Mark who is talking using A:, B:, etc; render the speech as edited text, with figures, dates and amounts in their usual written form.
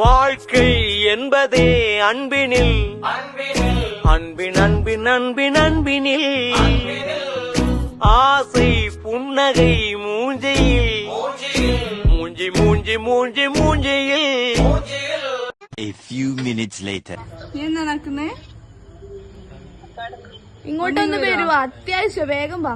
A: வாழ்க்கை என்பதே அன்பினில் அன்பின் அன்பின் அன்பின் அன்பினில் ஆசை புன்னகை மூஞ்சையில் மூஞ்சி மூஞ்சி மூஞ்சி மூஞ்சியில்.
B: A few minutes later.
C: എന്താ നടക്കുന്നേ? ഇങ്ങോട്ടൊന്ന് വരുവാ, അത്യാവശ്യം വേഗം വാ.